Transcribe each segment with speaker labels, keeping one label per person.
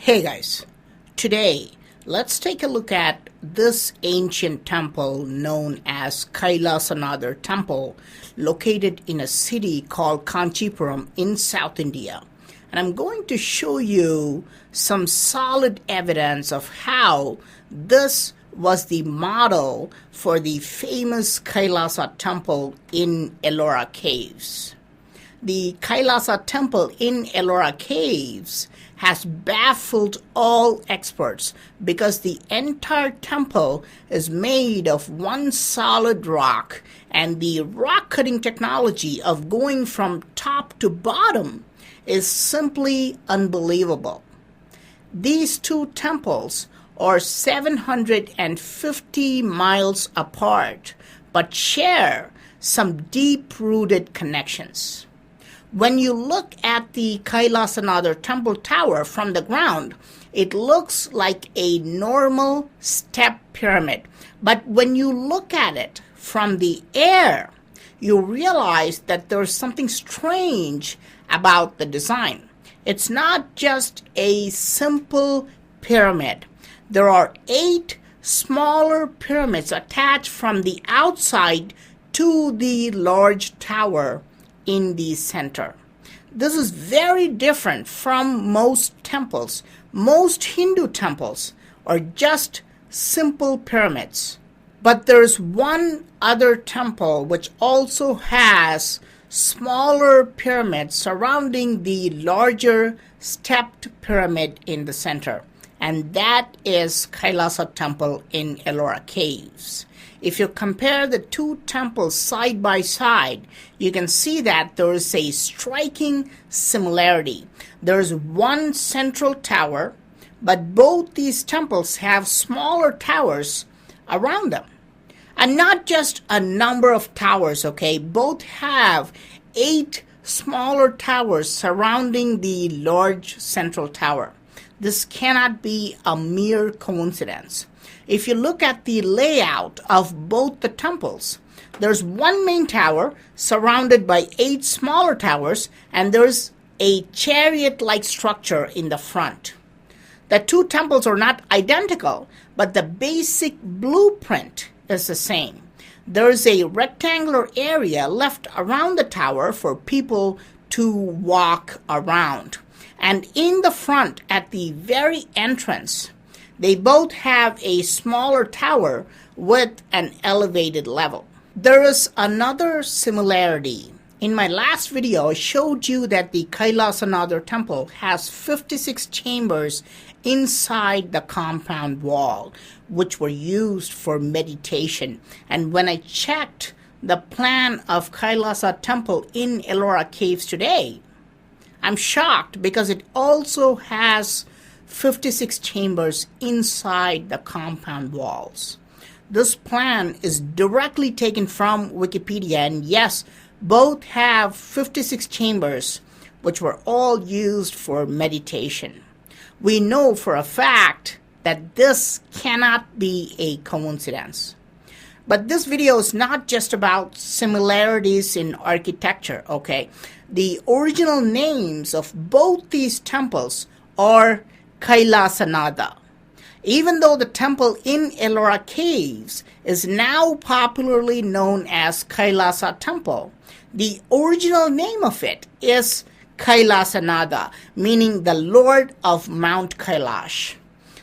Speaker 1: Hey guys, today let's take a look at this ancient temple known as Kailasa Nathar Temple located in a city called Kanchipuram in South India. And I'm going to show you some solid evidence of how this was the model for the famous Kailasa Temple in Ellora Caves. The Kailasa Temple in Ellora Caves has baffled all experts because the entire temple is made of one solid rock, and the rock cutting technology of going from top to bottom is simply unbelievable. These two temples are 750 miles apart but share some deep-rooted connections. When you look at the Kailasa Nathar temple tower from the ground, it looks like a normal step pyramid. But when you look at it from the air, you realize that there's something strange about the design. It's not just a simple pyramid. There are 8 smaller pyramids attached from the outside to the large tower in the center. This is very different from most temples. Most Hindu temples are just simple pyramids. But there's one other temple which also has smaller pyramids surrounding the larger stepped pyramid in the center. And that is Kailasa Temple in Ellora Caves. If you compare the two temples side by side, you can see that there is a striking similarity. There is one central tower, but both these temples have smaller towers around them. And not just a number of towers, okay? Both have 8 smaller towers surrounding the large central tower. This cannot be a mere coincidence. If you look at the layout of both the temples, there's one main tower surrounded by 8 smaller towers, and there's a chariot-like structure in the front. The two temples are not identical, but the basic blueprint is the same. There's a rectangular area left around the tower for people to walk around. And in the front, at the very entrance, they both have a smaller tower with an elevated level. There is another similarity. In my last video, I showed you that the Kailasa Nathar temple has 56 chambers inside the compound wall, which were used for meditation. And when I checked the plan of Kailasa temple in Ellora Caves today, I'm shocked because it also has 56 chambers inside the compound walls. This plan is directly taken from Wikipedia, and yes, both have 56 chambers, which were all used for meditation. We know for a fact that this cannot be a coincidence. But this video is not just about similarities in architecture, okay? The original names of both these temples are Kailasa Nathar. Even though the temple in Ellora Caves is now popularly known as Kailasa Temple, the original name of it is Kailasa Nathar, meaning the Lord of Mount Kailash.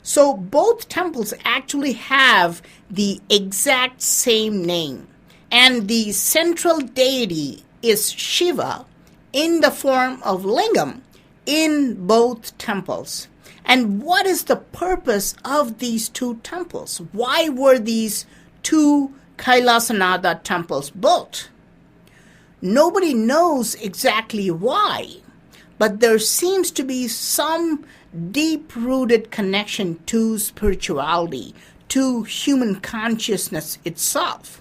Speaker 1: So both temples actually have the exact same name, and the central deity is Shiva in the form of lingam in both temples. And what is the purpose of these two temples? Why were these two Kailasa Nathar temples built? Nobody knows exactly why, but there seems to be some deep-rooted connection to spirituality, to human consciousness itself.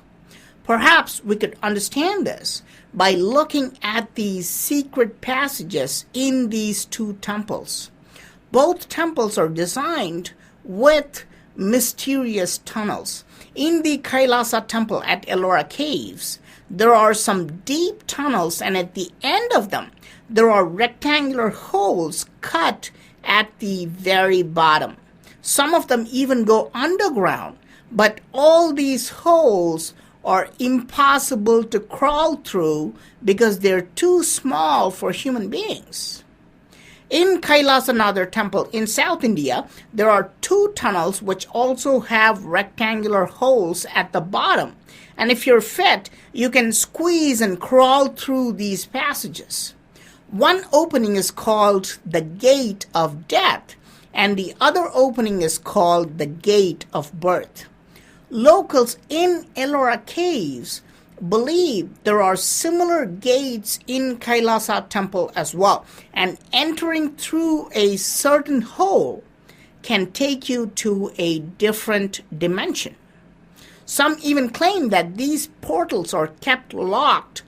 Speaker 1: Perhaps we could understand this by looking at the secret passages in these two temples. Both temples are designed with mysterious tunnels. In the Kailasa Temple at Ellora Caves, there are some deep tunnels, and at the end of them, there are rectangular holes cut at the very bottom. Some of them even go underground, but all these holes are impossible to crawl through because they're too small for human beings. In Kailasa Nathar Temple in South India, there are 2 tunnels which also have rectangular holes at the bottom. And if you're fit, you can squeeze and crawl through these passages. One opening is called the Gate of Death, and the other opening is called the Gate of Birth. Locals in Ellora Caves believe there are similar gates in Kailasa Temple as well, and entering through a certain hole can take you to a different dimension. Some even claim that these portals are kept locked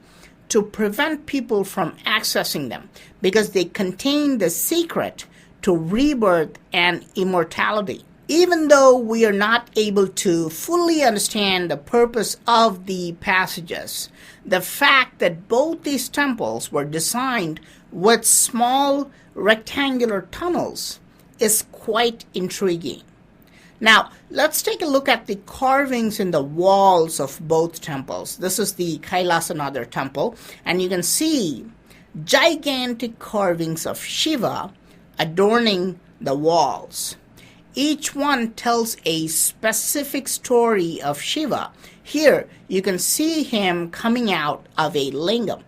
Speaker 1: to prevent people from accessing them because they contain the secret to rebirth and immortality. Even though we are not able to fully understand the purpose of the passages, the fact that both these temples were designed with small rectangular tunnels is quite intriguing. Now, let's take a look at the carvings in the walls of both temples. This is the Kailasa Nathar Temple, and you can see gigantic carvings of Shiva adorning the walls. Each one tells a specific story of Shiva. Here, you can see him coming out of a lingam.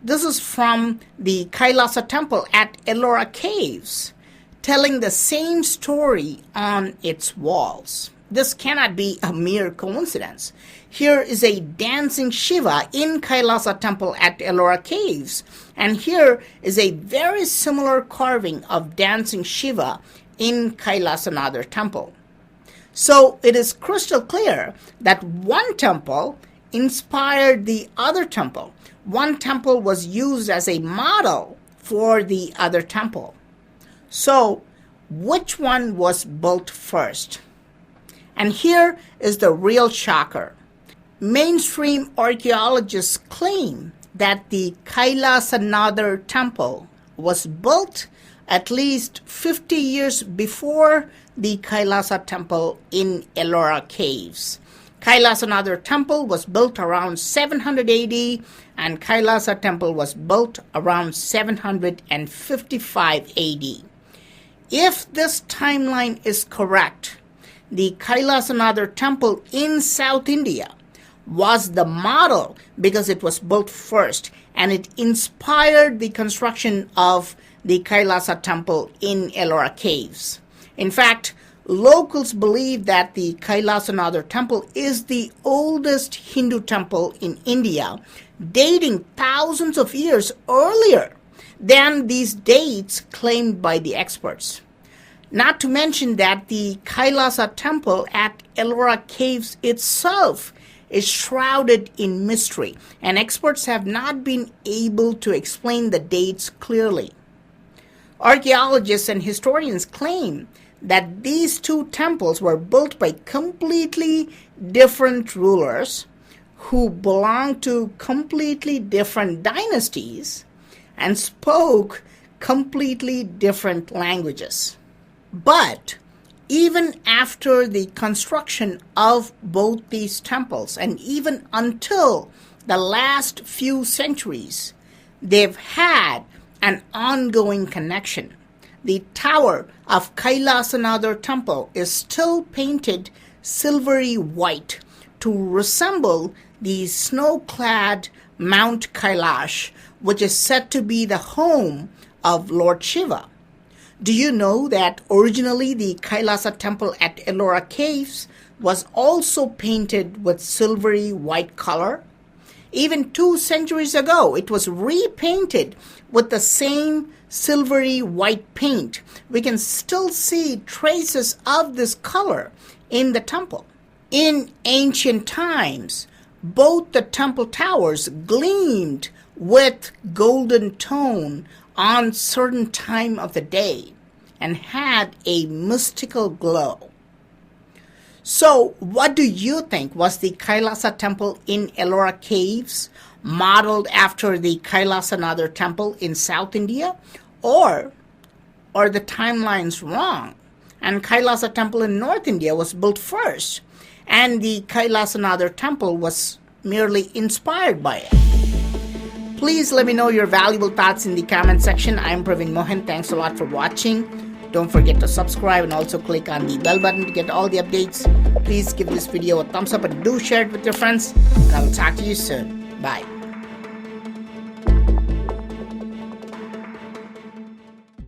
Speaker 1: This is from the Kailasa Temple at Ellora Caves, telling the same story on its walls. This cannot be a mere coincidence. Here is a dancing Shiva in Kailasa Temple at Ellora Caves, and here is a very similar carving of dancing Shiva in Kailasa Nathar Temple. So it is crystal clear that one temple inspired the other temple. One temple was used as a model for the other temple. So which one was built first? And here is the real shocker. Mainstream archaeologists claim that the Kailasa Nathar Temple was built at least 50 years before the Kailasa Temple in Ellora Caves. Kailasa Nathar Temple was built around 700 AD, and Kailasa Temple was built around 755 AD. If this timeline is correct, the Kailasa Nathar Temple in South India was the model because it was built first, and it inspired the construction of the Kailasa Temple in Ellora Caves. In fact, locals believe that the Kailasa Nathar Temple is the oldest Hindu temple in India, dating thousands of years earlier than these dates claimed by the experts. Not to mention that the Kailasa Temple at Ellora Caves itself is shrouded in mystery, and experts have not been able to explain the dates clearly. Archaeologists and historians claim that these 2 temples were built by completely different rulers who belonged to completely different dynasties and spoke completely different languages. But even after the construction of both these temples, and even until the last few centuries, they've had an ongoing connection. The tower of Kailasa Nathar Temple is still painted silvery white to resemble the snow-clad Mount Kailash, which is said to be the home of Lord Shiva. Do you know that originally the Kailasa Temple at Ellora Caves was also painted with silvery white color? Even 2 centuries ago, it was repainted with the same silvery white paint. We can still see traces of this color in the temple. In ancient times, both the temple towers gleamed with golden tone on certain time of the day and had a mystical glow. So, what do you think? Was the Kailasa Temple in Ellora Caves modeled after the Kailasa Nathar Temple in South India? Or or the timelines wrong, and Kailasa Temple in North India was built first, and the Kailasa Nathar Temple was merely inspired by it? Please let me know your valuable thoughts in the comment section. I'm PraveenMohan. Thanks a lot for watching. Don't forget to subscribe and also click on the bell button to get all the updates. Please give this video a thumbs up and do share it with your friends. And I will talk to you soon. Bye.